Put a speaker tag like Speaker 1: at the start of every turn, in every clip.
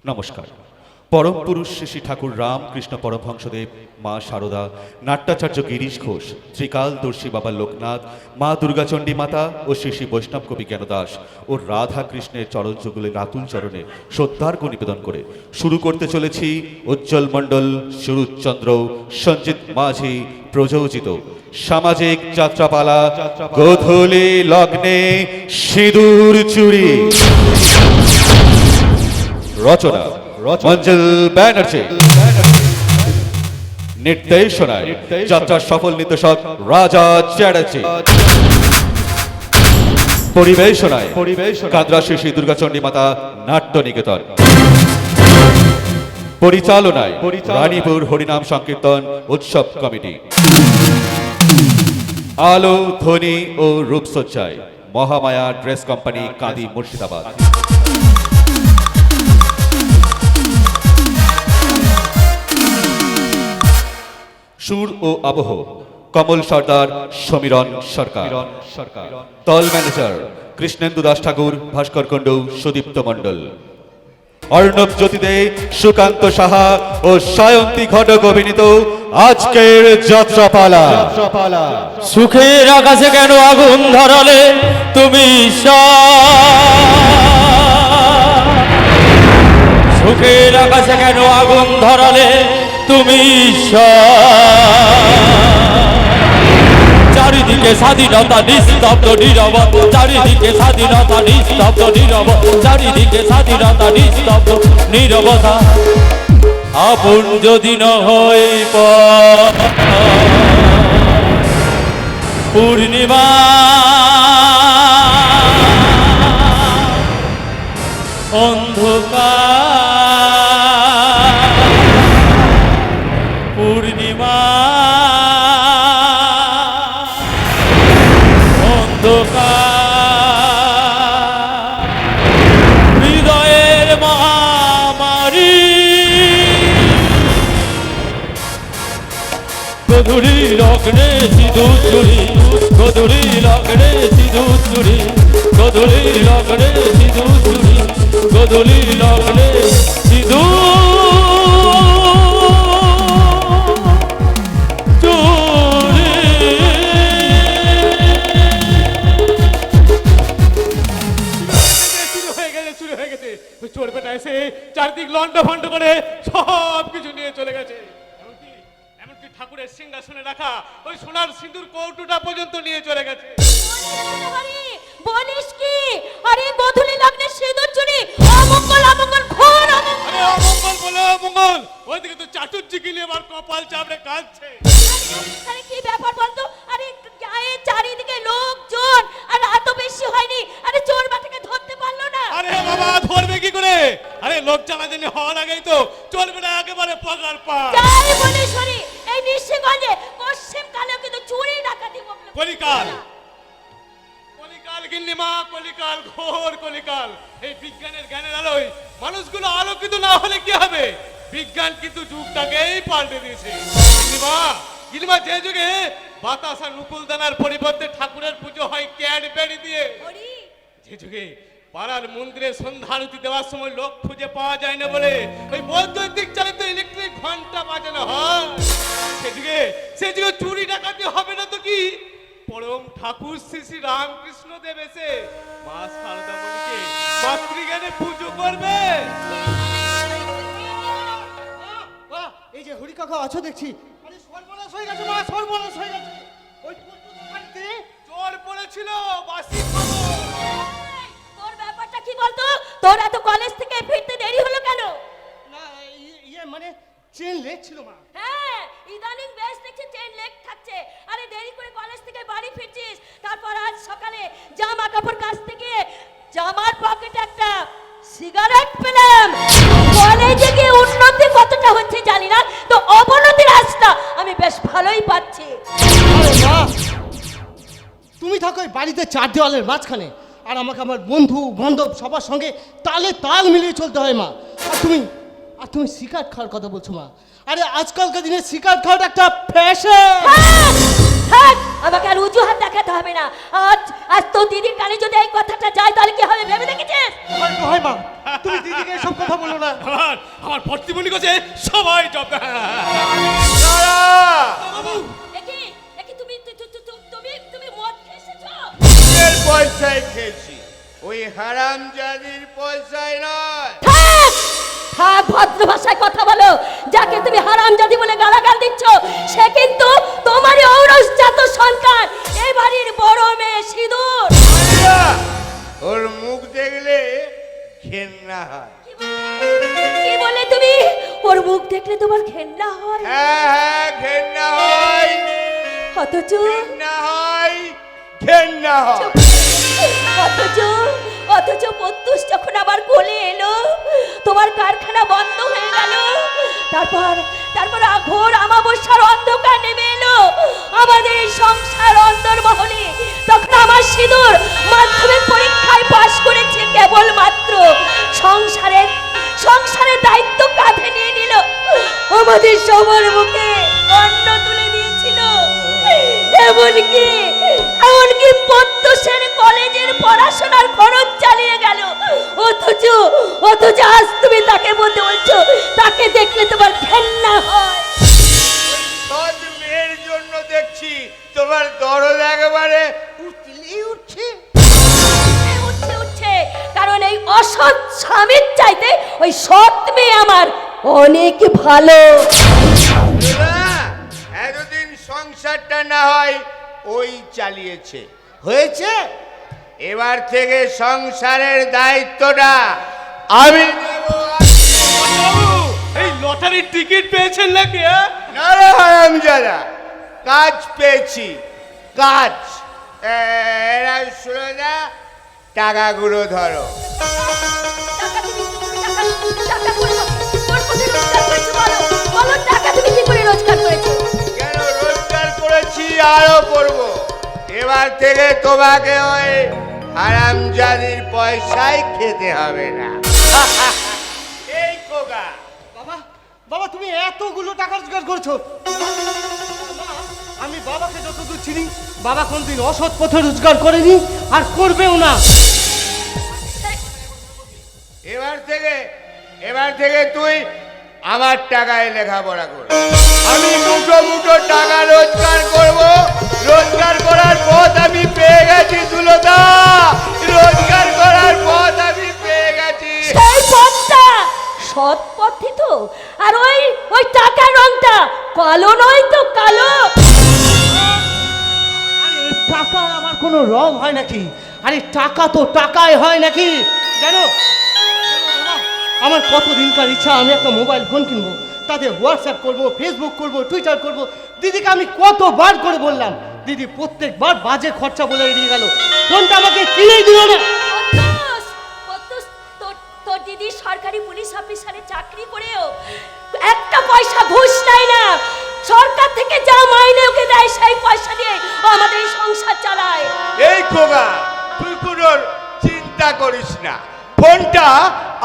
Speaker 1: নমস্কার। পরম পুরুষ শ্রী ঠাকুর রামকৃষ্ণ পরমহংসদেব, মা শারদা, নাট্যাচার্য গিরিশ ঘোষ, ত্রিকালদর্শী বাবা লোকনাথ, মা দুর্গাচণ্ডী মাতা ও শ্রী শ্রী বৈষ্ণব কবি জ্ঞানদাস ও রাধা কৃষ্ণের চরণযুগলে রাতুল চরণে শ্রদ্ধার্ঘ্য নিবেদন করে শুরু করতে চলেছি উজ্জ্বল মণ্ডল, সুরুচন্দ্র, সঞ্জিত মাঝি প্রযোজিত সামাজিক যাত্রাপালা গোধূলি লগ্নে সিঁদুর চুরি। রচনা মঞ্জুল ব্যানার্জি, নির্দেশনায় যাত্রার সফল নির্দেশক রাজা চ্যাটার্জি, পরিবেশনায় কাদ্রা শ্রী শ্রী দুর্গাচণ্ডী মাতা নাট্য নিকেতন, পরিচালনায় রানীপুর হরিনাম সংকীর্তন উৎসব কমিটি, আলো ধ্বনি ও রূপসজ্জায় মহামায়া ড্রেস কোম্পানি, কাঁদি, মুর্শিদাবাদ। সুর ও আবহ কমল সর্দার, সমীরণ সরকার। দল ম্যানেজার কৃষ্ণেন্দু দাস ঠাকুর, ভাস্কর কুণ্ডু, সুদীপ্ত মণ্ডল। অর্ণব জ্যোতি দে, সুকান্ত সাহা ও সায়ন্তী ঘটক অভিনীত আজকের যাত্রাপালা।
Speaker 2: সুখের আকাশে কেন আগুন ধরালে তুমি, সুখের আকাশে কেন আগুন ধরালে তুমি, চারিদিকে স্বাধীনতা নিস্তব্ধ নীরব, চারিদিকে স্বাধীনতা নিস্তব্ধ নীরব, চারিদিকে স্বাধীনতা নিস্তব্ধ নীরবতা। আপন যদি ন হয় পূর্ণিমা, অন্ধকার পূর্ণিমা, অন্ধকার হৃদয়ের মহামারী। গোধূলি লগ্নে সিঁদুর চুরি, গোধূলি লগ্নে সিঁদুর চুরি, গোধূলি লগ্নে সিঁদুর চুরি, গোধূলি লগ্নে সিঁদুর চুরি।
Speaker 3: শুরু হয়ে গেছে। চোর বেটা এসে চারদিক লন্ড ভন্ড করে সব কিছু নিয়ে চলে গেছে। এমনকি ঠাকুরের সিংহাসনে রাখা ওই সোনার সিঁদুর কৌটোটা পর্যন্ত নিয়ে চলে গেছে।
Speaker 4: বলিস কি? আরে গোধূলি লগ্নে সিঁদুর চুরি, অমঙ্গল, অমঙ্গল, ঘোর অমঙ্গল।
Speaker 3: আরে অমঙ্গল বলে অমঙ্গল, ওইদিকে তো চাটুর্জি গিলে আমার কপাল চাপড়ে কাঁদছে।
Speaker 4: আরে কি ব্যাপার বলতো? আরে গায়ে চারিদিকে লোকজন, আর এত বেশি হয়নি? আরে চোর বাটাকে ধরতে পারলো না?
Speaker 3: আরে বাবা, ধরবে কি করে? আরে লোক চালাচালি হওয়ার আগেই তো চোর বেটা একেবারে পগার পা।
Speaker 4: যাই বলিস হরি, এই নিশ্চিতগঞ্জে পশ্চিম কালে কিন্তু চুরি ডাকাতি
Speaker 3: কলিকাল, কলিকাল গিন্নিমা, কলিকাল, ঘোর কলিকাল। এই বিজ্ঞানের জ্ঞানের আলোয় মানুষগুলো আলোকিত না হলে কি হবে? বিজ্ঞান কিন্তু যুগটাকেই পাল্টে দিয়েছে। গিন্নিমা, গিন্নিমা, যে যুগে বাতাস আর নুকুলদানার পরিবর্তে ঠাকুরের পুজো হয় ক্যাডবেরি দিয়ে, যে যুগে পাড়ার মন্দিরে সন্ধ্যা আরতি দেওয়ার সময় লোক খুঁজে পাওয়া যায় না বলে ওই বৈদ্যুতিক চালিত ইলেকট্রিক ঘন্টা বাজানো হয়, সে যুগে চুরি ডাকাতি হবে না তো কি? পরম ঠাকুর শ্রী শ্রী রামকৃষ্ণ দেব এসে মা শারদামণিকে মাতৃজ্ঞানে পুজো করবে।
Speaker 5: এই যে হরি কাকা আছো দেখছি। আরে সর্বনাশ হয়ে গেছে মা, সর্বনাশ হয়ে গেছে। ওই বাড়িতে
Speaker 3: চোর পড়েছিল, বাসি খবর।
Speaker 4: তোর ব্যাপারটা কি বলতো? তোর এত কলেজ থেকে ফিরতে দেরি হলো কেন?
Speaker 5: না ইয়ে মানে ট্রেন লেট ছিল মা।
Speaker 4: হ্যাঁ, ইদানিং বেশ দেখছি ট্রেন লেট থাকছে। আরে দেরি করে কলেজ থেকে বাড়ি ফিরছিস, তারপর আজ সকালে জামা কাপড় কাচতে গিয়ে জামার পকেটে একটা সিগারেট পেলাম। কলেজে গিয়ে উন্নতি কতটা হচ্ছে জানি না, তো অবনতির রাস্তা আমি বেশ ভালোই পাচ্ছি।
Speaker 5: আরে মা, তুমি থাকো এই বাড়িতে চার দেওয়ালের মাঝখানে, আর আমাকে আমার বন্ধু বান্ধব সবার সঙ্গে তালে তাল মিলিয়ে চলতে হয় মা। আর তুমি সিগারেট খাওয়ার কথা বলছো মা। আরে আজকালকার দিনে সিগারেট খাওয়াটা একটা ফ্যাশন।
Speaker 4: থাক, আমাকে আর অজুহাত দেখাতে হবে না। আজ আজ তো দিদির কানে যদি এই কথাটা যায় তাহলে কি হবে ভেবে দেখেছিস?
Speaker 5: হয় মা, তুমি দিদিকে এসব কথা বলো না।
Speaker 3: আমার ভর্তিমণি কাছে সবাই জব।
Speaker 4: দেখি দেখি তুমি তুমি তুমি মদ খেয়ে এসেছো?
Speaker 6: এর পয়সায় খেয়েছি, ওই হারামজাদির পয়সায় নয়।
Speaker 4: থাক থাক, ভদ্র ভাষায় কথা বলো। যাকে তুমি হারামজাদি বলে গালাগাল দিচ্ছ সে কিন্তু তোমারই ঔরসজাত সন্তান, এই বাড়ির বড় মেয়ে সিঁদুর।
Speaker 6: আল্লাহ, ওর মুখ দেখলে ঘেন্না হয়।
Speaker 4: কি বলে তুমি? ওর মুখ দেখলে তোমার ঘেন্না হয়?
Speaker 6: হ্যাঁ, ঘেন্না হয়,
Speaker 4: অথচ
Speaker 6: ঘেন্না হয়, ঘেন্না হয়।
Speaker 4: অথচ অথচ প্রত্যুষ যখন আবার কোলে এলো তোমার কারখানা বন্ধ হয়ে গেল, তারপর তারপর ঘোর আমাবস্যার অন্ধকার নেমে এলো আমাদের এই সংসার অন্তর্মহলে। তখন আমার সিঁদুর মাধ্যমিক পরীক্ষায় পাশ করেছে কেবলমাত্র, সংসারের সংসারের দায়িত্ব কাঁধে নিয়ে নিল, আমাদের সবার মুখে অন্ন তুলে দিয়েছিল। এমনকি এমনকি প্রত্যুষের কলেজের পড়াশোনার খরচ চালিয়ে গেল। অথচ অথচ আজ তুমি তাকে বলতে বলছো তাকে দেখলে তোমার ঘেন্না হয়।
Speaker 6: সৎ মেয়ের জন্য দেখছি তোমার দরদ একেবারে উঠলেই উঠছে।
Speaker 4: উঠছে উঠছে, কারণ এই অসৎ স্বামীর চাইতে ওই সৎ মেয়ে আমার অনেক ভালো।
Speaker 6: না, এতদিন সংসারটা না হয় ওই চালিয়েছে, হয়েছে। এবার থেকে সংসারের দায়িত্বটা আমি নেব।
Speaker 3: বাবু, এই লটারির টিকিট পেয়েছেন নাকি?
Speaker 6: না রে হারামজাদা, কাজ পেয়েছি, কাজ। এরা শুনে না, টাকাগুলো ধরো।
Speaker 4: টাকা তুমি টাকা বলো, টাকা তুমি কি করে রোজগার করেছো?
Speaker 6: কেন রোজগার করেছি, আরো করব। এবার থেকে তোমাকে ওই হারামজাদির পয়সায় খেতে হবে না। এই কোগা,
Speaker 5: বাবা বাবা, তুমি এতগুলো টাকা রোজগার করছো। আমি বাবাকে যতদূর চিনি, বাবা কোনদিন অসৎ পথে রোজগার করেনি আর করবেও না।
Speaker 6: এবার থেকে তুই আমার টাকায় লেখাপড়া কর। আমি মুঠো মুঠো টাকা রোজগার করব। রোজগার করার পথ আমি পেয়ে গেছি সুলতা, রোজগার করার পথ আমি পেয়ে গেছি।
Speaker 4: সেই পথটা সৎ পথই তো, আর ওই ওই টাকার রংটা কালো নয় তো কালো।
Speaker 5: আরে টাকার আমার কোনো রং হয় নাকি? আরে টাকা তো টাকায় হয় নাকি জানো? আমার কতদিনকার ইচ্ছা, আমি একটা মোবাইল ফোন কিনবো, তাতে হোয়াটসঅ্যাপ করব, ফেসবুক করব, টুইটার করব। দিদিকে আমি কতবার করে বললাম, দিদি প্রত্যেকবার বাজে খরচা বলে এড়িয়ে গেল, ফোনটা আমাকে কিনেই দিল না।
Speaker 4: কদ্দুস, তোর দিদি সরকারি পুলিশ অফিসারে চাকরি করেও একটা পয়সা ঘুষ নেয় না। সরকার থেকে যা মাইনে ওকে দেয় সেই পয়সা দিয়ে ও আমাদের এই সংসার চালায়।
Speaker 6: এই খোকা, তুই কোনো চিন্তা করিস না, ফোনটা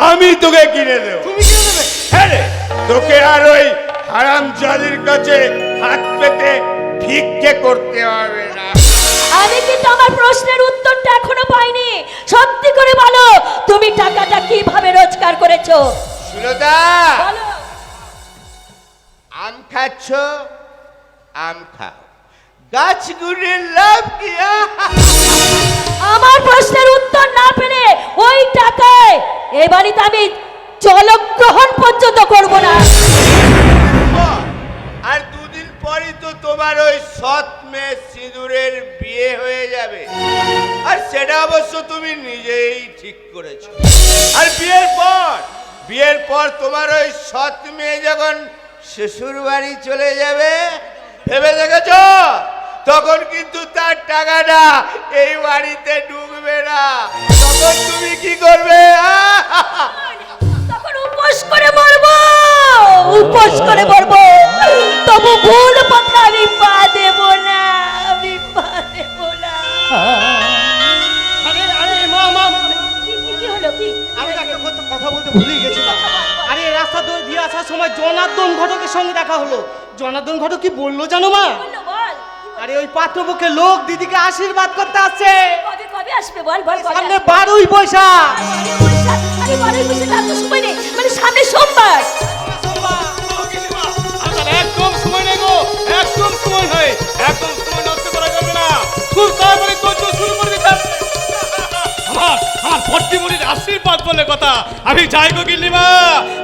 Speaker 6: আমি তোকে কিনে দেব।
Speaker 5: তুমি কিনে দেবে?
Speaker 6: হ্যাঁ রে, তোকে আর ওই হারামজাদির কাছে হাত পেতে ভিক্ষে করতে হবে না।
Speaker 4: আমি কিন্তু আমার প্রশ্নের উত্তরটা এখনো পাইনি। সত্যি করে বলো, তুমি টাকাটা কিভাবে রোজগার করেছো?
Speaker 6: সুলতা,
Speaker 4: বলো।
Speaker 6: আম খাচ্ছ, আম খাও, গাছগুলির লাভ কি?
Speaker 4: আমার প্রশ্নের উত্তর না পেলে ওই টাকায় এ বাড়িতে আমি জলগ্রহণ পর্যন্ত করব না।
Speaker 6: আর দুদিন পরই তো তোমার ওই সৎ মেয়ে সিঁদুরের বিয়ে হয়ে যাবে, আর সেটা অবশ্য তুমি নিজেই ঠিক করেছো। আর বিয়ের পর তোমার ওই সৎ মেয়ে যখন শ্বশুর বাড়ি চলে যাবে, ভেবে দেখেছো? তখন কিন্তু তার টাকাটা এই বাড়িতে ঢুকবে না। তখন তুমি কি করবে?
Speaker 4: তখন উপোস করে মরবো, উপোস করে মরবো। তবু ভুল পথে আমি পা দেব না, আমি পা দেব না।
Speaker 5: আরে আরে মা মা মা,
Speaker 4: কি হলো কি?
Speaker 5: আমি একটা কথা বলতে ভুলেই গেছিলাম। আরে রাস্তা দিয়ে আসার সময় জনার্দন ঘটকের সঙ্গে দেখা হলো। জনার্দন ঘটক কি বললো জানো মা?
Speaker 4: বললো, বল।
Speaker 5: আরে ওই পাত্রপক্ষে লোক দিদিকে আশীর্বাদ করতে আসছে।
Speaker 4: কবে কবে আসবে বল বল কবে
Speaker 5: সামনে
Speaker 4: আসবে?
Speaker 5: 12ই বৈশাখ।
Speaker 4: আরে 12ই বৈশাখ আর তো সময় নেই, মানে সামনে সোমবার।
Speaker 3: আপনার একদম সময় নেই গো, একদম সময় নেই, একদম সময় নষ্ট করা যাবে না। খুব তাড়াতাড়ি তোর শুরু করে দিতে হবে। আমার ভর্তিমণির আশীর্বাদ বলে কথা। আমি যাই গো গিন্নিমা,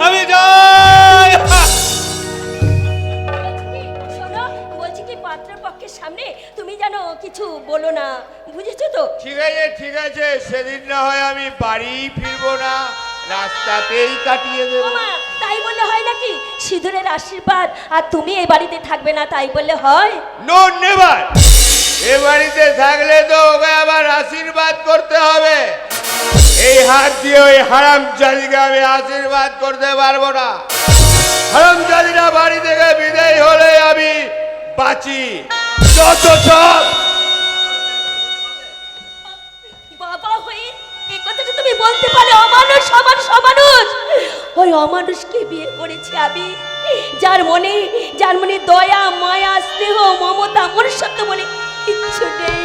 Speaker 3: আমি যাই।
Speaker 4: শোনো, বলছি কি পাত্রপক্ষের সামনে তুমি যেন কিছু বলো না, বুঝেছো তো?
Speaker 6: ঠিক আছে, সেদিন না হয় আমি বাড়ি ফিরবো না, রাস্তাতেই কাটিয়ে দেবো।
Speaker 4: ওমা, তাই বললে হয় নাকি? সিঁদুরের আশীর্বাদ আর তুমি এই বাড়িতে থাকবে না তাই বললে হয়?
Speaker 6: No never. এ বাড়িতে থাকলে তো ওকে আবার আশীর্বাদ করতে হবে। এই হাত দিয়ে ওই হারামজাদিকে আমি আশীর্বাদ করতে পারবো না। হারামজাদিরা বাড়ি থেকে বিদায় হলে আমি বাঁচি। যত সব
Speaker 4: বাবা হয়ে এই কথাটা তুমি বলতে পারো? অমানুষ, অমানুষ। ওই অমানুষকে বিয়ে করেছি আমি, যার মনে দয়া, মায়া, স্নেহ, মমতা, মনুষ্যত্ব বলে কিচ্ছু নেই।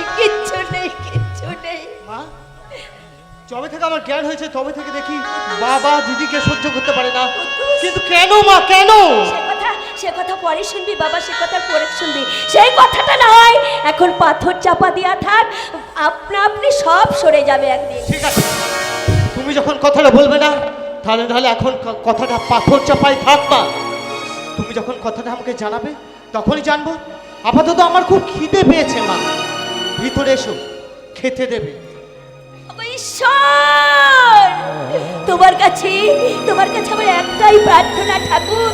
Speaker 5: মা, যবে থেকে আমার জ্ঞান হয়েছে তবে থেকে দেখি বাবা দিদিকে সহ্য করতে পারে না। কিন্তু কেন মা, কেন?
Speaker 4: সে কথা পরে শুনবি বাবা, সে কথা পরে শুনবি। সেই কথাটা না হয় এখন পাথর চাপা দিয়া থাক, আপনি সব সরে যাবে একদিন।
Speaker 5: ঠিক আছে, তুমি যখন কথাটা বলবে না তাহলে এখন কথাটা পাথর চাপাই থাক মা। তুমি যখন কথাটা আমাকে জানাবে তখনই জানবো। আপাতত আমার খুব খিদে পেয়েছে মা, ভিতরে এসো, খেতে দেবে।
Speaker 4: ঈশ্বর, তোমার কাছে আমার একটাই প্রার্থনা ঠাকুর,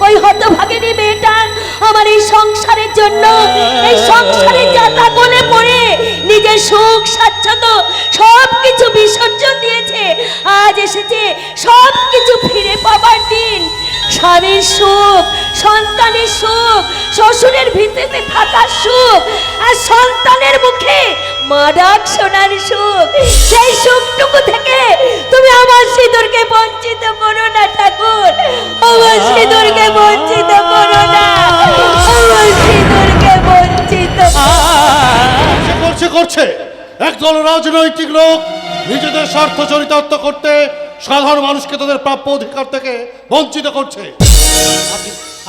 Speaker 4: ওই হতভাগিনী মেয়েটা আমার এই সংসারের জন্য, এই সংসারে যাতা বলে পড়ে নিজের সুখ স্বাচ্ছন্দ্য সব কিছু বিসর্জন দিয়েছে, আজ এসেছে সব কিছু ফিরে পাবার দিন। স্বামীর সুখ, সন্তানের সুখ, শ্বশুরের ভিতরে থাকার সুখ, আর সন্তানের মুখে মা ডাক শোনার সুখ, সেই সুখটুকু থেকে তুমি আমার সিঁদুরকে বঞ্চিত করো না ঠাকুর, আমার সিঁদুরকে বঞ্চিত করো না, আমার সিঁদুরকে বঞ্চিত
Speaker 7: করছে একদল রাজনৈতিক লোক নিজেদের স্বার্থ চরিতার্থ করতে সাধারণ মানুষকে তাদের প্রাপ্য অধিকার থেকে বঞ্চিত করছে।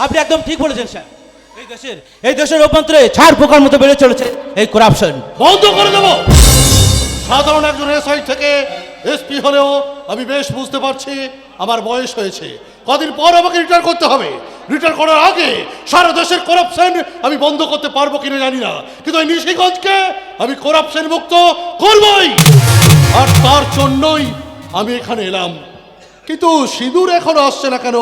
Speaker 2: আপনি একদম ঠিক বলেছেন স্যার। এই দেশের অভ্যন্তরে ছাড় পোকার মতো বেড়ে চলেছে এই করাপশন।
Speaker 7: বন্ধ করে দেব। সাধারণ একজন এসআই থেকে এসপি হলেও আমি বেশ বুঝতে পারছি আমার বয়স হয়েছে, কদিন পর আমাকে রিটায়ার করতে হবে। রিটায়ার করার আগে সারা দেশের করাপশন আমি বন্ধ করতে পারবো কিনা জানি না, কিন্তু এই নিশিগঞ্জকে আমি করাপশন মুক্ত করবই, আর তার জন্যই আমি এখানে এলাম। কিন্তু সিঁদুর এখনো আসছে না কেন?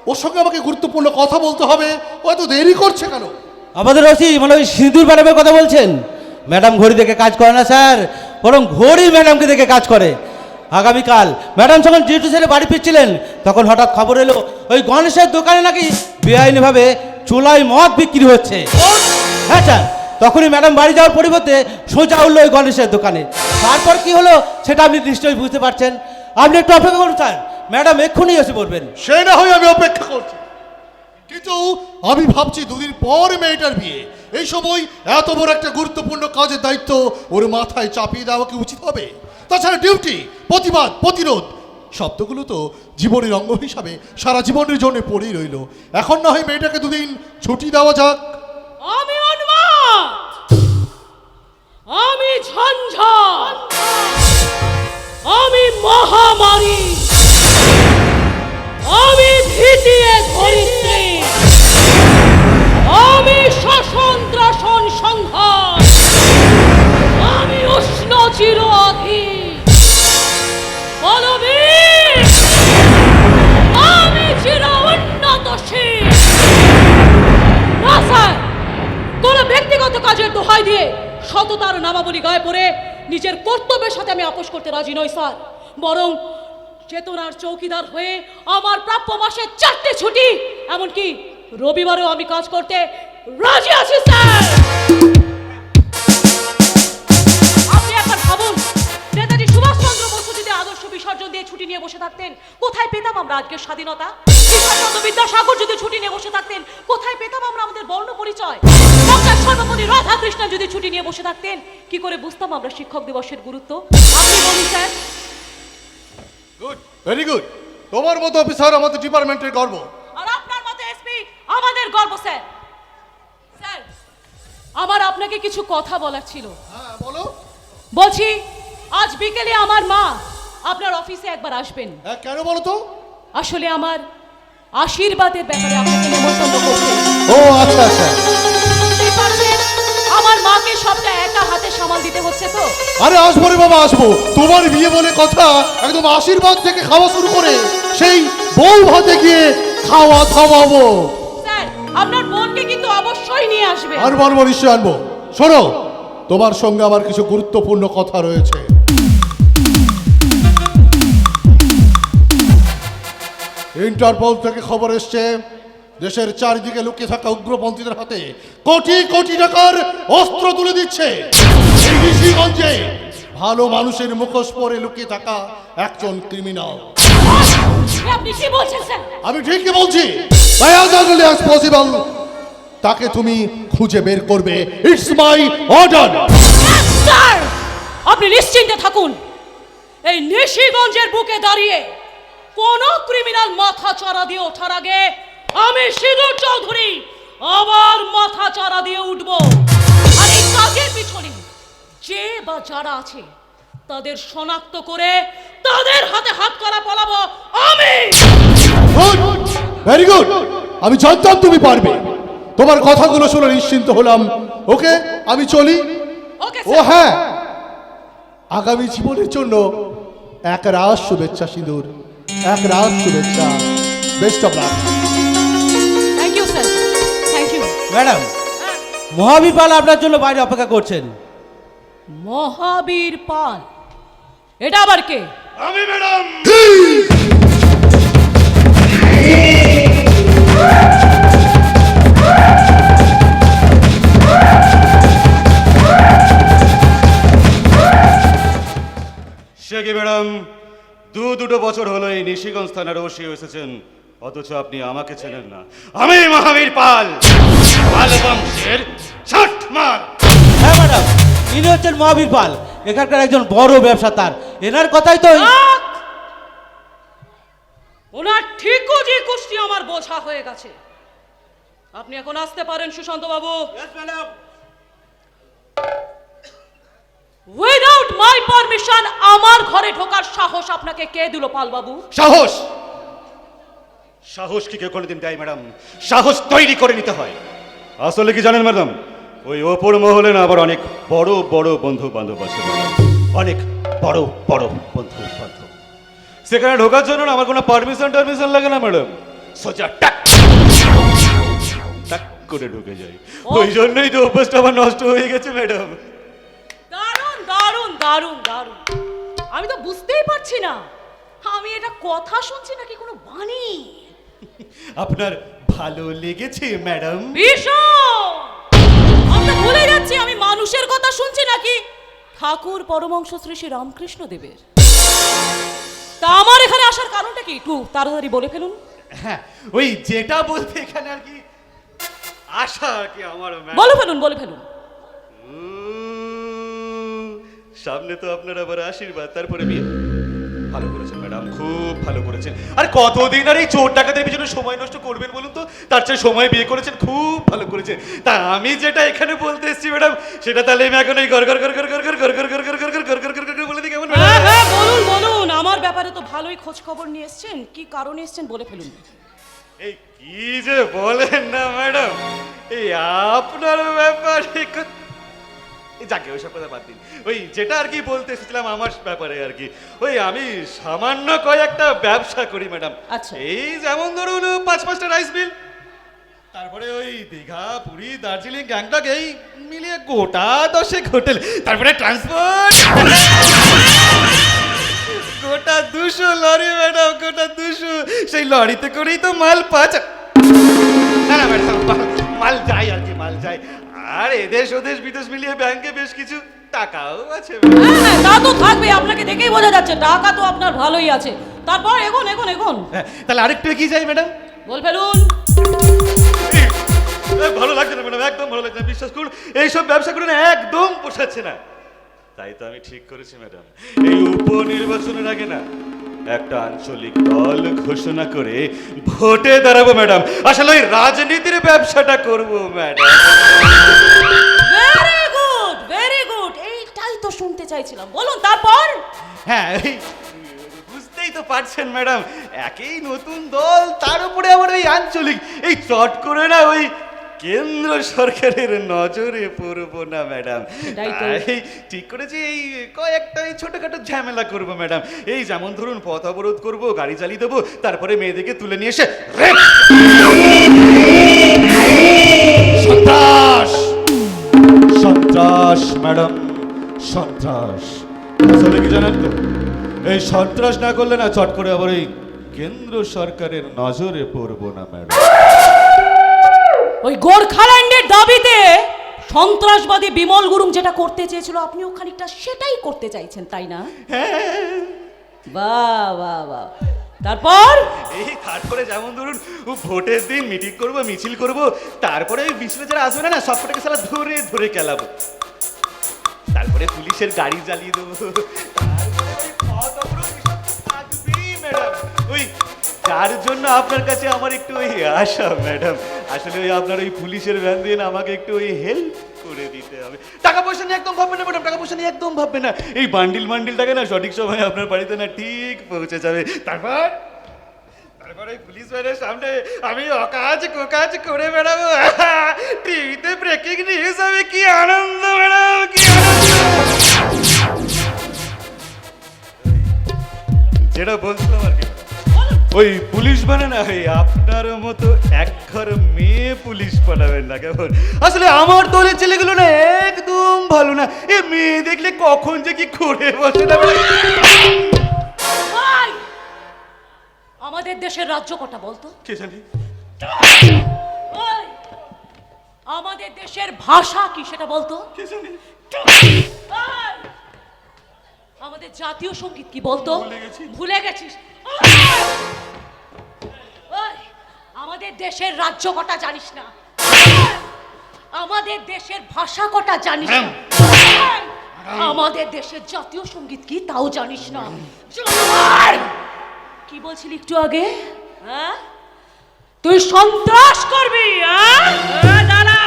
Speaker 7: ওর সঙ্গে আমাকে গুরুত্বপূর্ণ কথা বলতে হবে, ও এত দেরি করছে কেন?
Speaker 2: আমাদের ওসি মানে ওই সিঁদুর ম্যাডামের কথা বলছেন? ম্যাডাম ঘড়ি দেখে কাজ করে না স্যার, বরং ঘড়ি ম্যাডামকে দেখে কাজ করে। আগামীকাল ম্যাডাম যখন ডিউটি ছেড়ে বাড়ি ফিরছিলেন তখন হঠাৎ খবর এলো ওই গণেশের দোকানে নাকি বেআইনিভাবে চুলায় মদ বিক্রি হচ্ছে। হ্যাঁ স্যার, তখনই ম্যাডাম বাড়ি যাওয়ার পরিবর্তে সোজা উঠলো ওই গণেশের দোকানে। তারপর কি হলো সেটা আপনি নিশ্চয়ই বুঝতে পারছেন। আপনি একটু অপেক্ষা করুন স্যার, ম্যাডাম এক্ষুনি এসে পড়বেন।
Speaker 7: সে না হয় আমি অপেক্ষা করছি, কিন্তু আমি ভাবছি দুদিন পর মেয়েটার বিয়ে, এই সময় এত বড় একটা গুরুত্বপূর্ণ কাজের দায়িত্ব ওর মাথায় চাপিয়ে দেওয়া কি উচিত হবে? তাছাড়া ডিউটি, প্রতিবাদ, প্রতিরোধ শব্দগুলো তো জীবনের অঙ্গ হিসাবে সারা জীবনের জন্য পড়েই রইল। এখন না হয় মেয়েটাকে দুদিন ছুটি দেওয়া যাক।
Speaker 8: আমি উন্মাদ, আমি ঝঞ্ঝাট, আমি মহামারী, আমি ভীতিয়ে ধরিত্রী, আমি শাসন ত্রাসন সংহার, আমি উষ্ণ চির অধীর, বলবীর, আমি চির উন্নতশীল। না স্যার, কোনো ব্যক্তিগত কাজের দোহাই দিয়ে সততার নামাবলী গায়ে পড়ে নিজের কর্তব্যের সাথে আমি আপোষ করতে রাজি নই স্যার, বরং চেতনার চৌকিদার হয়ে আমার প্রাপ্য মাসে 4টে ছুটি, এমনকি রবিবারেও আমি কাজ করতে রাজি আছি স্যার। আপনি একবার ভাবুন, নেতাজি সুভাষচন্দ্র বসু যদি আদর্শ বিসর্জন দিয়ে ছুটি নিয়ে বসে থাকতেন, কোথায় পেতাম আমরা আজকের স্বাধীনতা? ঈশ্বরচন্দ্র বিদ্যাসাগর যদি ছুটি নিয়ে বসে থাকতেন, কোথায় পেতাম আমরা আমাদের বর্ণ পরিচয়? ডক্টর সর্বপল্লী রাধাকৃষ্ণন যদি ছুটি নিয়ে বসে থাকতেন, কি করে বুঝতাম আমরা শিক্ষক দিবসের গুরুত্ব? আপনি বলুন স্যার।
Speaker 7: Good, very good. তোমার মতো অফিসার আমাদের ডিপার্টমেন্টের গর্ব।
Speaker 8: আর আপনার মতো এসপি আমাদের গর্ব স্যার। স্যার, আমার আপনাকে কিছু কথা বলার ছিল।
Speaker 7: হ্যাঁ, বলো।
Speaker 8: বলছি, আজ বিকেলে আমার মা আপনার অফিসে একবার আসবেন।
Speaker 7: হ্যাঁ, কেন বলো তো?
Speaker 8: আসলে আমার আশীর্বাদের ব্যাপারে আপনাকে নেমন্তন্ন করতে।
Speaker 7: ও আচ্ছা আচ্ছা।
Speaker 8: বুঝতেই পারছেন, আমার মাকে সবটা একা হাতে সামাল দিতে হচ্ছে তো।
Speaker 7: আরে আসবো রে বাবা, আসবো। তোমার বিয়ে বলে কথা, একদম আশীর্বাদ থেকে খাওয়া শুরু করে সেই বউ ভাতে গিয়ে খাওয়া খাওয়াবো।
Speaker 8: স্যার, আপনার বোনকে কিন্তু অবশ্যই নিয়ে আসবেন।
Speaker 7: আর বলবো, নিশ্চয় আনবো। শোনো, তোমার সঙ্গে আমার কিছু গুরুত্বপূর্ণ কথা রয়েছে। ইন্টারপোল থেকে খবর এসছে, দেশের চারিদিকে লুকিয়ে থাকা উগ্রপন্থীদের হাতে কোটি কোটি টাকার অস্ত্র তুলে দিচ্ছে। এই ঋষিগঞ্জে ভালো মানুষের মুখোশ পরে লুকিয়ে থাকা একজন ক্রিমিনাল।
Speaker 8: আপনি কি বলছেন স্যার?
Speaker 7: আমি ঠিকই বলছি। পসিবল তাকে তুমি খুঁজে বের করবে। It's my order.
Speaker 8: স্যার, আপনি নিশ্চিন্তে থাকুন। এই নিশিগঞ্জের বুকে দাঁড়িয়ে কোন ক্রিমিনাল মাথা চারা দিয়ে ওঠার আগে আমি সিঁদুর চৌধুরী আবার মাথা চারা দিয়ে উঠব। আর এই কাজের পিছনে যে বা যারা আছে তাদের শনাক্ত করে তাদের হাতে হাত করা পলাবো আমি।
Speaker 7: Good, very good. আমি জানতাম তুমি পারবে। তোমার কথাগুলো শুনে নিশ্চিন্ত হলাম। ওকে, আমি চলি।
Speaker 8: ওকে
Speaker 7: ও হ্যাঁ, আগামী জীবনের জন্য এক রাস শুভেচ্ছা সিঁদুর, এক রাস শুভেচ্ছা। Best of luck.
Speaker 8: Thank you sir, thank you.
Speaker 2: Madam, Mahabir Pal আপনার জন্য বাইরে অপেক্ষা করছেন।
Speaker 8: মহাবীর পাল? এটা আবার কে?
Speaker 6: আমি ম্যাডাম।
Speaker 1: সে কি ম্যাডাম, দুটো বছর হলো এই নিশিগঞ্জ থানার ওসি এসেছেন, অথচ আপনি আমাকে চেনেন না। আমি মহাবীর পাল, পাল বংশের ছাটমার।
Speaker 2: হ্যাঁ ম্যাডাম, ইনি হচ্ছেন মহাবীর পাল, এখানকার একজন বড় ব্যবসাদার। এনার কথাই তো
Speaker 8: থাক! ওনার ঠিকও যে কুষ্টি আমার বোঝা হয়ে গেছে। আপনি এখন আসতে পারেন সুশান্ত বাবু। উইদাউট মাই পারমিশন আমার ঘরে ঢোকার সাহস আপনাকে কে দিল পাল বাবু?
Speaker 1: সাহস? সাহস কি কেউ কোনোদিন দেয় ম্যাডাম? সাহস তৈরি করে নিতে হয়। আসলে কি জানেন ম্যাডাম, ওই ওপর মহলে না আবার অনেক বড় বড় বন্ধু বান্ধব আছে ম্যাডাম। অনেক বড় বড় বন্ধু বান্ধব। সেখানে ঢোকার জন্য না আমার কোনো পারমিশন লাগে না ম্যাডাম, সোজা টাক টাক করে ঢুকে যাই। ওই জন্যই তো অভ্যাসটা আমার নষ্ট হয়ে গেছে ম্যাডাম।
Speaker 8: দারুণ দারুণ দারুণ দারুণ। আমি তো বুঝতেই পারছি না আমি এটা কথা শুনছি নাকি কোনো বাণী।
Speaker 1: আপনার ভালো লেগেছে ম্যাডাম?
Speaker 8: ভীষণ। আমরা ভুলে যাচ্ছি আমি মানুষের কথা শুনছি নাকি ঠাকুর পরমহংস শ্রী শ্রী রামকৃষ্ণ দেবের। তা আমার এখানে আসার কারণটা কি একটু তাড়াতাড়ি বলে ফেলুন।
Speaker 1: হ্যাঁ, ওই যেটা বলতে এখানে আর কি আশা আর কি আমার ম্যাডাম।
Speaker 8: বলে ফেলুন বলে ফেলুন।
Speaker 1: সামনে তো আপনার আবার আশীর্বাদ, তারপরে বিয়ে। ভালো করেছেন ম্যাডাম, খুব ভালো করেছেন। আর কতদিন আর এই চোর ডাকাতের পিছনে সময় নষ্ট করবেন বলুন তো? তার চেয়ে সময় বিয়ে করেছেন, খুব ভালো করেছেন। তা আমি যেটা এখানে বলতে এসেছি ম্যাডাম, সেটা তাহলে আমি এখন এই গড় গড় গড় গড় গড় গড় গড় গড় গড় গড় গড় গড় গড় গড় গড় বলে দিই কেমন?
Speaker 8: হ্যাঁ হ্যাঁ বলুন বলুন। আমার ব্যাপারে তো ভালোই খোঁজ খবর নিয়ে এসেছেন, কি কারণে এসেছেন বলে ফেলুন।
Speaker 1: এই কি যে বলেন না ম্যাডাম, এই আপনার ব্যাপারে যাকে ওইসব কথা বাদ দিন। ওই যেটা আর কি বলতে এসেছিলাম আমার ব্যাপারে আর কি, ওই আমি সামান্য কয়েকটা ব্যবসা করি ম্যাডাম।
Speaker 8: আচ্ছা।
Speaker 1: এই যেমন ধরুন 5-5টা রাইস মিল, তারপরে ওই দীঘা, পুরী, দার্জিলিং, গ্যাংটক, এই মিলিয়ে গোটা 10 হোটেল, তারপরে ট্রান্সপোর্ট, গোটা 200 লরি ম্যাডাম, গোটা 200। সেই লরিতে করেই তো মাল না না ম্যাডাম, মাল যায় আর কি, মাল যায়। আর এদেশ ওদেশ বিদেশ মিলিয়ে ব্যাংকে বেশ কিছু টাকাও আছে।
Speaker 8: হ্যাঁ তা তো থাকবে, আপনাকে দেখেই বোঝা যাচ্ছে টাকা তো আপনার ভালোই আছে। তারপর এগোন এগোন এগোন।
Speaker 1: তাহলে আরেকটু কি চাই ম্যাডাম?
Speaker 8: বল ফেলুন।
Speaker 1: ভালো লাগছে না ম্যাডাম, একদম ভালো লাগছে না। বিশ্বাস করুন এইসব ব্যবসা করে না একদম পোষাচ্ছে না। তাই তো আমি ঠিক করেছি ম্যাডাম, এই উপনির্বাচনের আগে না একটা আঞ্চলিক দল ঘোষণা করে ভোটে দাঁড়াবো ম্যাডাম। আসলে ওই রাজনীতির ব্যবসাটা করব madam.
Speaker 8: Very good, very good, এইটাই তো শুনতে চাইছিলাম। বলুন তারপর।
Speaker 1: হ্যাঁ, বুঝতেই তো পারছেন ম্যাডাম, একই নতুন দল, তার উপরে আবার ওই আঞ্চলিক, এই চট করে না ওই কেন্দ্র সরকারের নজরে পড়বো না ম্যাডাম।
Speaker 8: সেটাই তো।
Speaker 1: তাই ঠিক করেছি এই কয়েকটা এই ছোটখাটো ঝামেলা করবো ম্যাডাম। এই যেমন ধরুন পথ অবরোধ করবো, গাড়ি চালিয়ে দেবো, তারপরে মেয়েদেরকে তুলে নিয়ে এসে সন্ত্রাস, সন্ত্রাস ম্যাডাম, সন্ত্রাস। আসলে কি জানেন তো, এই সন্ত্রাস না করলে না চট করে আবার এই কেন্দ্র সরকারের নজরে পড়বো না ম্যাডাম।
Speaker 8: ওই গোর্খাল্যান্ডের দাবিতে সন্ত্রাসবাদী বিমল গুরুং যেটা করতে চেয়েছিল আপনিও খানিকটা সেটাই করতে চাইছেন, তাই না? বাহ বাহ বাহ। তারপর
Speaker 1: এই তারপরে যেমন ধরুন ভোটের দিন মিটিং করব, মিছিল করব, তারপরে ওই মিছিলে যারা আসবে না সবকটাকে সালা ধরে ধরে খেলাবো, তারপরে পুলিশের গাড়ি জ্বালিয়ে দেবো, তারপরে ওই পথ অবরোধ এসব তো থাকবেই ম্যাডাম। ওই যার জন্য আপনার কাছে আমার একটু ওই আশা ম্যাডাম, আসলে ওই আপনার ওই পুলিশের ভ্যান দিয়ে না আমাকে একটু ওই হেল্প করে দিতে হবে। টাকা পয়সা নিয়ে একদম ভাববে না ম্যাডাম, টাকা পয়সা নিয়ে একদম ভাববে না। এই বান্ডিলটাকে না সঠিক সময়ে আপনার বাড়িতে না ঠিক পৌঁছে যাবে। তারপর ওই পুলিশ ভ্যানের সামনে আমি অকাজ কোকাজ করে বেড়াবো, টিভিতে ব্রেকিং নিউজ হবে। কি আনন্দ ম্যাডাম, কি আনন্দ। যেটা বলছিলাম আর কি, ওই পুলিশ মানে না ওই আপনার মতো একঘর মেয়ে পুলিশ পাঠাবেন না কেমন। আসলে আমার দলের ছেলেগুলো না একদম ভালো না, এ মেয়ে দেখলে কখন যে কি করে বসে না।
Speaker 8: ভাই, আমাদের দেশের রাজ্য কটা বলতো?
Speaker 1: কে জানি।
Speaker 8: ওই, আমাদের দেশের ভাষা কি সেটা বলতো?
Speaker 1: কে জানি।
Speaker 8: ওই, আমাদের জাতীয় সঙ্গীত কি বলতো? ভুলে গেছিস? ওই, আমাদের দেশের রাজ্য কটা জানিস না? আমাদের দেশের ভাষা কটা জানিস না? আমাদের দেশের জাতীয় সঙ্গীত কি তাও জানিস না? কি বলছিলি একটু আগে? হ্যাঁ, তুই সন্ত্রাস করবি? দাঁড়া,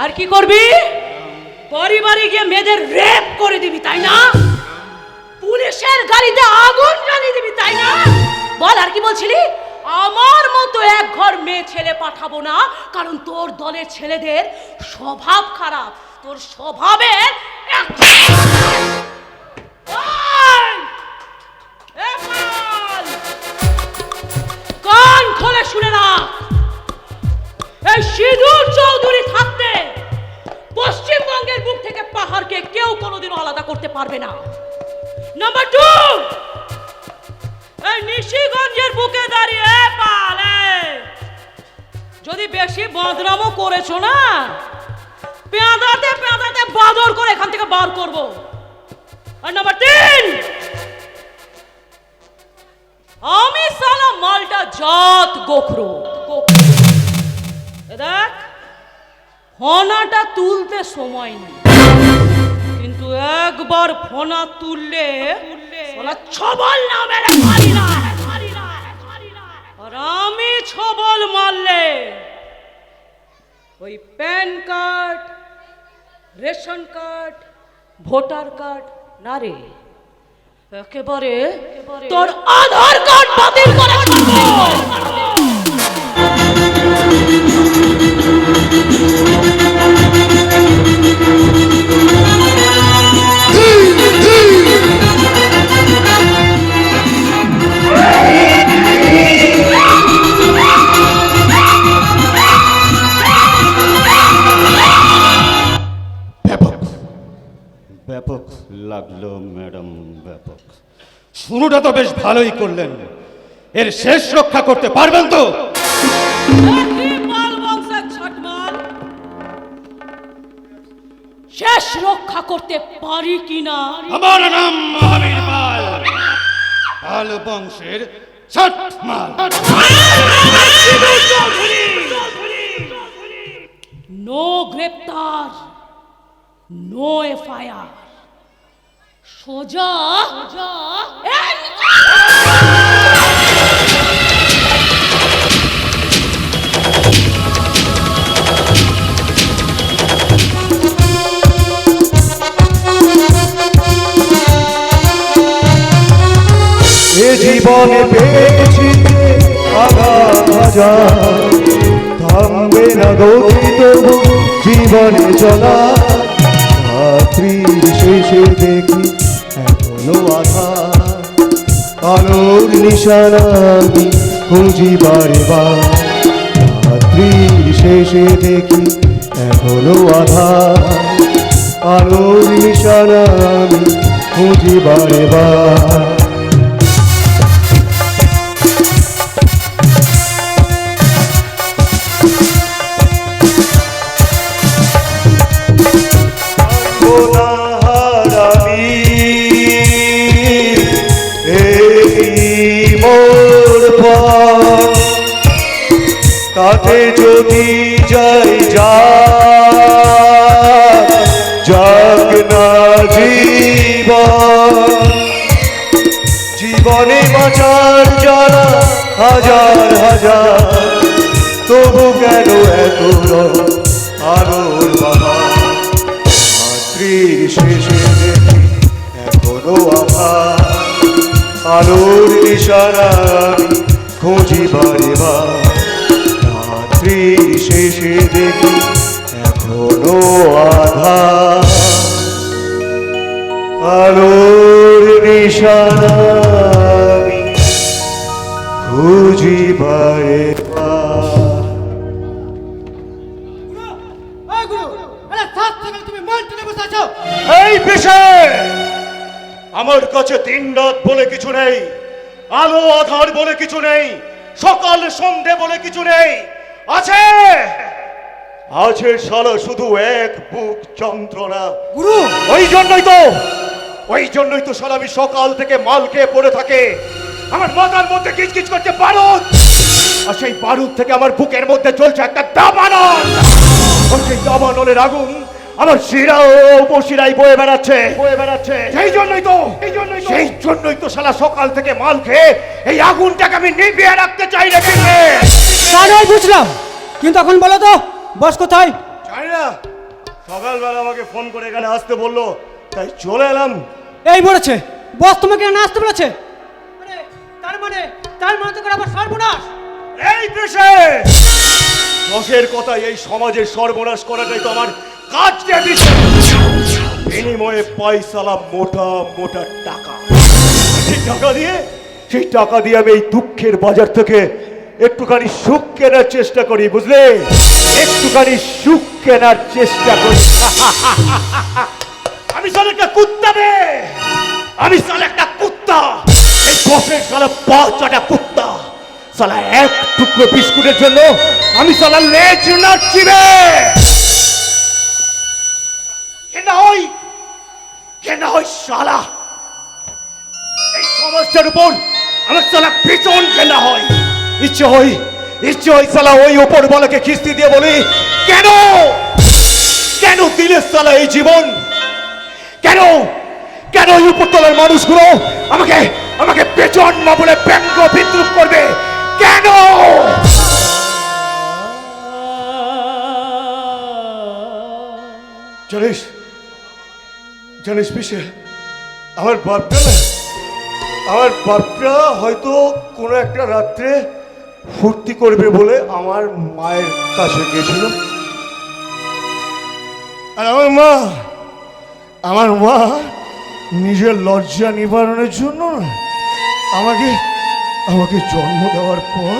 Speaker 8: আর কি করবি? পরিবারে গিয়ে মেয়েদের রেপ করে দিবি, তাই না? পুলিশের গাড়িতে আগুন জ্বালিয়ে দিবি, তাই না? বল, আর কি বলছিলি? আমার মতো এক ঘর মেয়ে ছেলে পাঠাবো না, কারণ তোর দলের ছেলেদের স্বভাব খারাপ। তোর স্বভাবের কান খোলে শুনে না, এই সিঁদুর চৌধুরী থাকতে পশ্চিমবঙ্গের বুক থেকে পাহাড়কে কেউ কোনোদিনও আলাদা করতে পারবে না। নাম্বার 2, এই নিশিগঞ্জের বুকে দাঁড়িয়ে পালে যদি বেশি বদনামও করেছো না, পেঁদাতে পেঁদাতে বাদর করে এখান থেকে বার করব। আর নাম্বার 3, আমি সালা মালটা জাত গোখরো। দেখ, ফোনাটা তুলতে সময় নেই, কিন্তু একবার ফোনা তুললে ছবল না মেরে মারি না। আর আমি ছবল মারলে ওই pan card, ration card, voter card না রে, একেবারে তোর আধার কার্ড বাতিল করে ছাড়বো।
Speaker 1: ব্যাপক লাগলো ম্যাডাম, ব্যাপক। শুরুটা তো বেশ ভালোই করলেন, এর শেষ রক্ষা করতে পারবেন তো?
Speaker 8: শেষ রক্ষা করতে পারি কিনা?
Speaker 1: আমার নাম মহাবীর পাল, পাল বংশের ছট মাল।
Speaker 8: ফায়ার সোজা
Speaker 9: এ জীবনে পেয়েছি আঘাত হাজার, থামবে না গতি তবু জীবনে চলা। রাত্রির শেষে দেখি এখনো আধার, আলোর নিশানা আমি খুঁজি বারে বার। রাত্রির শেষে দেখি এখনো আধার, আলোর নিশানা আমি খুঁজি বারে বার। তাতে যদি যাই যাক না জীবনে বাঁচার যারা হাজার হাজার, তবু কেন এত আলোর বাহার। রাত্রির শেষে দেখি এখনো আধার, আলোর নিশানা আমি খুঁজি বারে বার। রাত্রির শেষে দেখি এখনো আধার, আলোর নিশানা আমি খুঁজি বারে বার।
Speaker 7: এই বিষয়ে আমার কাছে দিন রাত বলে কিছু নেই, আলো আধার বলে কিছু নেই, সকাল সন্ধে বলে কিছু নেই। আছে আছে শালা শুধু এক বুক যন্ত্রণা। গুরু ওই জন্যই তো শালা আমি সকাল থেকে মাল খেয়ে পড়ে থাকে। আমার মাথার মধ্যে কিচকিচ করছে বারুদ, আর সেই বারুদ থেকে আমার বুকের মধ্যে চলছে একটা দাবানল। আর সেই দাবানলের আগুন আমার শিরা ও উপশিরায় বয়ে বেড়াচ্ছে। সেই জন্যই তো শালা সকাল থেকে মাল খেয়ে এই আগুনটাকে আমি নিভিয়ে রাখতে চাই রেখে।
Speaker 2: তা নয় বুঝলাম, কিন্তু এখন বলো তো বস কোথায়?
Speaker 7: জানি না, সকালবেলা আমাকে ফোন করে এখানে আসতে বললো, তাই চলে এলাম।
Speaker 2: এই বলেছে বস তোমাকে না আসতে বলেছে? তার মানে তো করে আবার সর্বনাশ।
Speaker 7: এই দেশে দশের কথা এই সমাজের সর্বনাশ করাটাই তো আমার কাজ দিয়ে দিচ্ছে। বিনিময়ে পয়সালা মোটা মোটা টাকা, সেই টাকা দিয়ে আমি এই দুঃখের বাজার থেকে একটুখানি সুখ কেনার চেষ্টা করি, বুঝলে? একটুখানি সুখ কেনার চেষ্টা করি। আমি সালে একটা কুত্তা রে, আমি সালে একটা কুত্তা, এই বসের সালে বাচ্চাটা কুত্তা। সালা এক টুকরো বিস্কুটের জন্য আমি সালা লেজ নাচিবে। কেন হয় শালা এই সমাজটার উপর আমার সালা ভীষণ কেনা হয়। ইচ্ছে হয় সালা ওই উপর বলাকে খিস্তি দিয়ে বলি, কেন দিনের সালা এই জীবন? কেন ওই উপরতলার মানুষগুলো আমাকে পেছন মা বলে ব্যঙ্গ বিদ্রুপ করবে? কেন? জানিস পিসে, আমার বাপটা হয়তো কোনো একটা রাত্রে ফুর্তি করবে বলে আমার মায়ের কাছে গেছিল। আর আমার মা নিজের লজ্জা নিবারণের জন্য আমাকে জন্ম দেওয়ার পর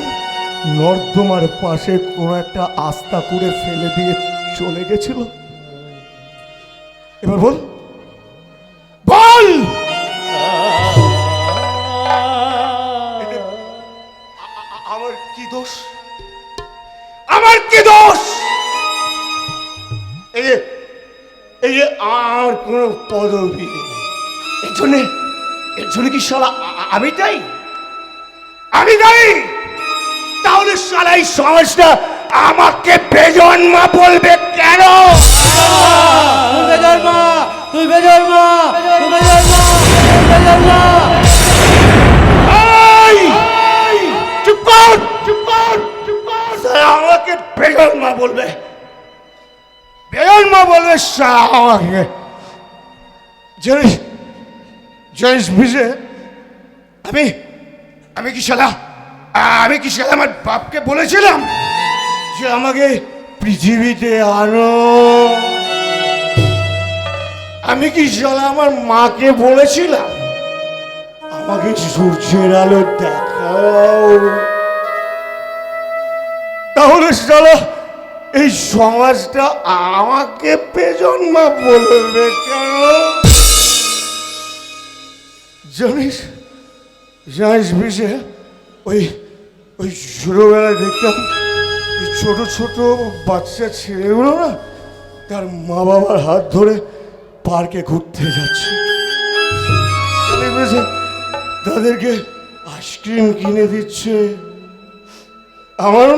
Speaker 7: নর্দমার পাশে কোনো একটা আস্থা করে ফেলে দিয়ে চলে গেছিল। এবার বল আমার কি দোষ? এই যে আর কোন পদবি নেই, এর জন্য কি শালা আমি দায়ী? তাহলে শালা এই সমাজটা আমাকে বেজন্মা বলবে কেন?
Speaker 2: তুই বেজোর মা, তুই বেজোর মা, তুই বেজোর মা।
Speaker 7: চুপ কর, চুপ কর, চুপ কর। স্যার আমাকে বেগম মা বলবে, বেগম মা বলবে স্যার আমাকে। জানিস জানিস বুঝে আমি কি শালা আমার বাপকে বলেছিলাম যে আমাকে পৃথিবীতে আনো? আমি কি শালা আমার মাকে বলেছিলাম আমাকে সূর্যের আলো দেখাও? তাহলে শালা এই সমাজটা আমাকে পেজন্মা বলবে কেন? জানিস জানিস বিষে ওই ওই ছোটবেলায় দেখতাম এই ছোট ছোট বাচ্চা ছেলেগুলো না তার মা বাবার হাত ধরে পার্কে ঘুরতে যাচ্ছে। তাদেরকে আইসক্রিম কিনে দিচ্ছে। আমারও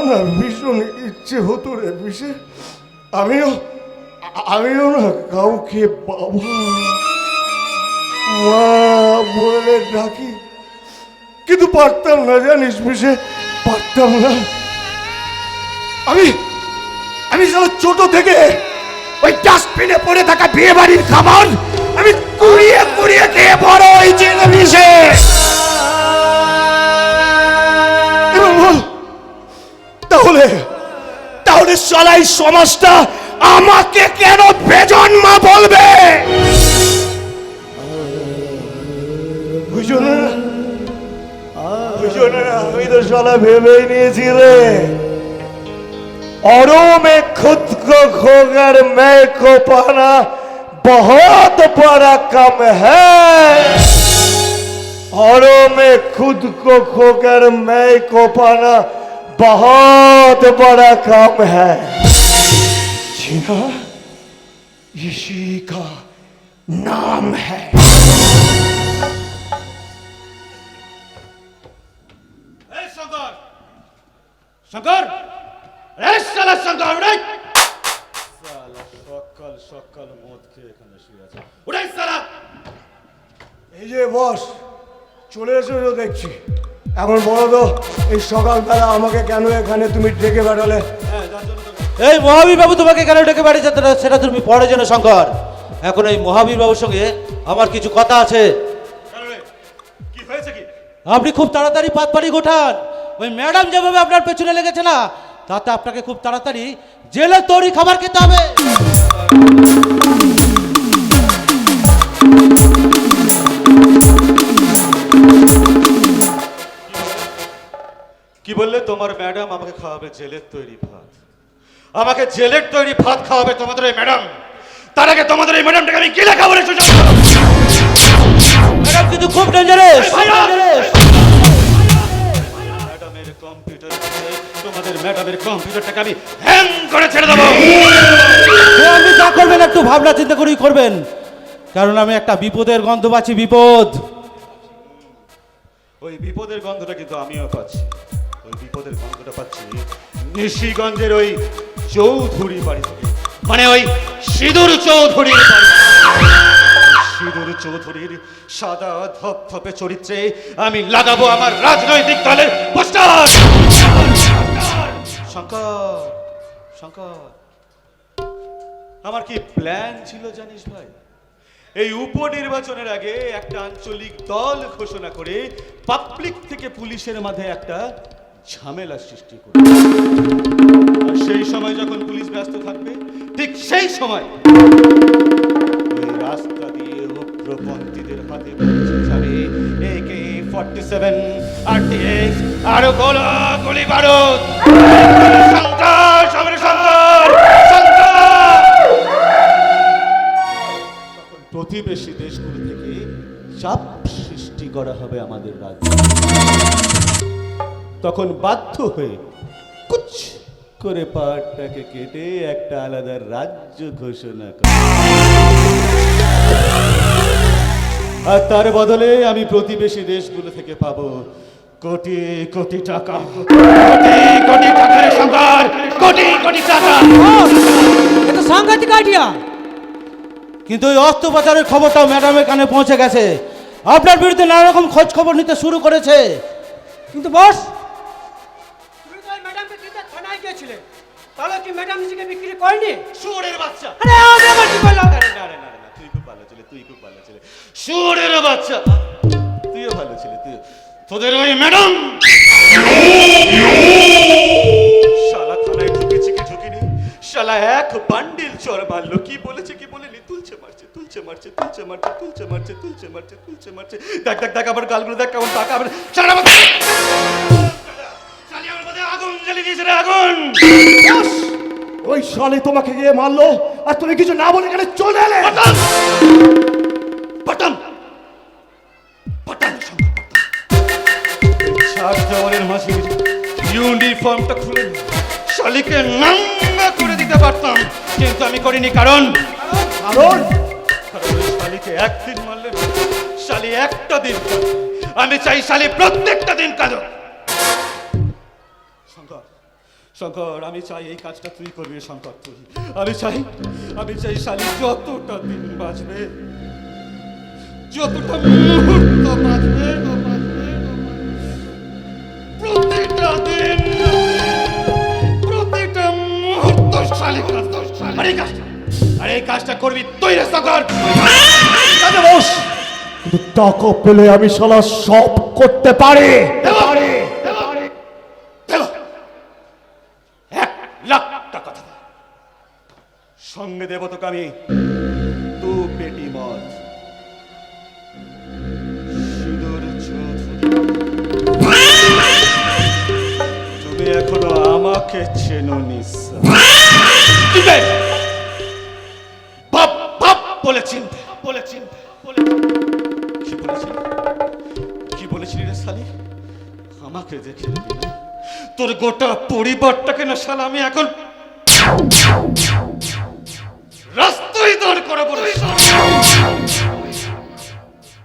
Speaker 7: না ভীষণ ইচ্ছে হতো রে বিষে আমিও না কাউকে বাবা মা বলে ডাকি, কিন্তু পারতাম না। জানিস বিষে পারতাম না। আমি ছোট থেকে ওই ডাস্টবিনে পড়ে থাকা বিয়ে বাড়ির খাবার আমি কুড়িয়ে কুড়িয়ে খেয়ে বড় হয়েছি বিষে। এবার বল তাহলে সলাই সমাজটা আমাকে কেন বেজন্মা বলবে? বুঝো না আমি তো শালা ভেবেই নিয়েছি রে, औरों में खुद को खोकर मैं को पाना बहुत बड़ा कम है। औरों में खुद को खोकर मैं को पाना बहुत बड़ा काम है। जीना इसी का नाम है। शंकर शंकर শালা শঙ্কর উড়াই! শালা সকাল সকাল মদ খেয়ে এখানে শুয়ে আছে। উড়াই শালা! এই যে বস চলে এসেছো দেখছি। এখন বলো তো এই সকালবেলা আমাকে কেন এখানে তুমি ডেকে পাঠালে?
Speaker 2: এই মহাবীর বাবু তোমাকে কেন ডেকে পাঠিয়েছে সেটা তুমি পরে জেনো শঙ্কর। এখন এই মহাবীর বাবুর সঙ্গে আমার কিছু কথা আছে।
Speaker 7: কি হয়েছে কি?
Speaker 2: আপনি খুব তাড়াতাড়ি পাতপাড়ি গোঠান। ওই ম্যাডাম যেভাবে আপনার পেছনে লেগেছে না, তাতে আপনাকে খুব তাড়াতাড়ি জেলে তৈরি খাবার খেতে হবে।
Speaker 7: কি বললে? তোমার ম্যাডাম আমাকে খাওয়াবে জেলের তৈরি ভাত? আমাকে জেলের তৈরি ভাত খাওয়াবে তোমাদের এই ম্যাডাম? তার আগে তোমাদের এই ম্যাডামটাকে আমি কি লেখা বলে সুযোগ?
Speaker 2: ম্যাডাম কিন্তু খুব ডেঞ্জারাস।
Speaker 7: ম্যাডামের কম্পিউটার, তোমাদের ম্যাডামের কম্পিউটারটাকে আমি হ্যাং করে ছেড়ে দেবো।
Speaker 2: আপনি যা করবেন একটু ভাবনা চিন্তা করেই করবেন, কারণ আমি একটা বিপদের গন্ধ পাচ্ছি। বিপদ।
Speaker 7: ওই বিপদের গন্ধটা কিন্তু আমিও পাচ্ছি। ওই বিপদের গন্ধটা পাচ্ছি নিশিগঞ্জের ওই চৌধুরী বাড়ি থেকে, মানে ওই সিঁদুর চৌধুরীর বাড়ি। সিঁদুর চৌধুরীর সাদা ধপধপে চরিত্রে আমি লাগাবো আমার রাজনৈতিক দলের পোস্টার। শঙ্কর শঙ্কর আমার কি প্ল্যান ছিল জানিস ভাই? এই উপনির্বাচনের আগে একটা আঞ্চলিক দল ঘোষণা করে পাবলিক থেকে পুলিশের মাঝে একটা ঝামেলা সৃষ্টি করবে। আর সেই সময় যখন পুলিশ ব্যস্ত থাকবে, ঠিক সেই সময় ওই রাস্তা দিয়ে উগ্রপন্থীদের হাতে পৌঁছে যাবে AK-47, RTX আরো গুলি বারুদ। সন্ত্রাস, আমার সন্ত্রাস, সন্ত্রাস। তখন প্রতিবেশী দেশগুলো থেকে চাপ সৃষ্টি করা হবে আমাদের রাজ্যে। তখন বাধ্য হয়ে কুচ করে পাটটাকে কেটে একটা আলাদা রাজ্য ঘোষণা করে, আর তার বদলে আমি প্রতিবেশী দেশগুলো থেকে পাবো কোটি কোটি টাকা। কোটি কোটি টাকার সংখ্যার কোটি কোটি টাকা।
Speaker 8: এটা সাংঘাতিক আইডিয়া।
Speaker 2: কিন্তু ওই অস্ত্র পাচারের খবরটাও ম্যাডামের কানে পৌঁছে গেছে। আপনার বিরুদ্ধে নানা রকম খোঁজ খবর নিতে শুরু করেছে।
Speaker 5: কিন্তু বস, তুমি তো ওই ম্যাডামকে দিতে থানায় গিয়েছিলে, তাহলে কি ম্যাডাম নিজেকে বিক্রি করেনি?
Speaker 7: শুয়োরের বাচ্চা!
Speaker 5: আরে আমি আবার কি করলাম?
Speaker 7: আরে না রে, না রে, না, তুই খুব ভালো ছেলে, তুই খুব ভালো ছেলে। শুয়োরের বাচ্চা! তুইও ভালো ছেলে, তুই। তোদের ওই ম্যাডাম শালা থানায় ঢুকেছে কি ঢুকিনি, শালা এক বান্ডিল চর মারলো। কি বলেছে কি বলেনি? তুলছে মারছে, তুলছে মারছে, তুলছে মারছে, তুলছে মারছে, তুলছে মারছে, তুলছে মারছে। দেখ দেখ দেখ, আবার গালগুলো দেখ কেমন টাকা। আবার শালা শালি আমার মধ্যে আগুন জ্বালিয়ে দিয়েছে রে, আগুন!
Speaker 9: ওই শালে তোমাকে গিয়ে মারলো আর তুমি কিছু না বলে এখানে চলে এলে।
Speaker 7: পাঠান! পাঠান! পাঠান! চার দেওয়ালের মাঝে ইউনিফর্মটা খুলে শালিকে নাঙ্গা করে দিতে পারতাম, কিন্তু আমি করিনি। কারণ
Speaker 9: কারণ
Speaker 7: ওই শালিকে একদিন মারলে না, শালি একটা দিন কাঁদে। আমি চাই শালি প্রত্যেকটা দিন কাঁদো। শঙ্কর, শঙ্কর, আমি চাই এই কাজটা তুই করবি। শঙ্কর, তুই। আমি চাই শালি যতটা দিন বাঁচবে, যতটা মুহূর্ত বাঁচবে, প্রতিটা দিন, প্রতিটা মুহূর্ত শালি কাঁদতো। আর এই কাজটা করবি তুই রে শঙ্কর।
Speaker 9: বস, কিন্তু টাকা পেলে আমি শালা সব করতে পারি।
Speaker 7: দেব 1,00,000 টাকা দেব। সঙ্গে দেব তোকে আমি 2 পেটি মদ। সিঁদুর চৌধুরী, তুমি এখনো আমাকে চেনোনি। বাপ বাপ বলে চিনবে, বলে চিনবে, বলে কি বলেছিলি? কি বলেছিলি রে শালি? আমাকে দেখে নিবি না? তোর গোটা পরিবারটাকে না শালা আমি এখন রাস্তায় দাঁড় করাবো রে।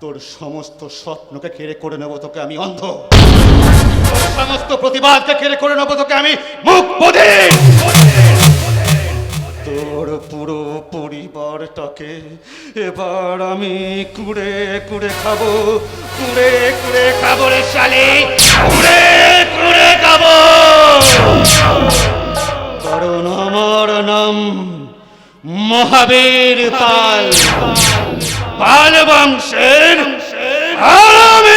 Speaker 7: তোর সমস্ত স্বপ্নকে কেড়ে করে নেবো তোকে আমি অন্ধ। তোর সমস্ত প্রতিবাদকে কেড়ে করে নেবো তোকে আমি মুখ বধির। তোর পুরো পরিবারটাকে এবার আমি কুড়ে কুড়ে খাবো, কুড়ে কুড়ে খাবো রে শালি, কুড়ে কুড়ে খাবো। কারণ আমার নাম মহাবীর পাল, পাল বংশের হারামি।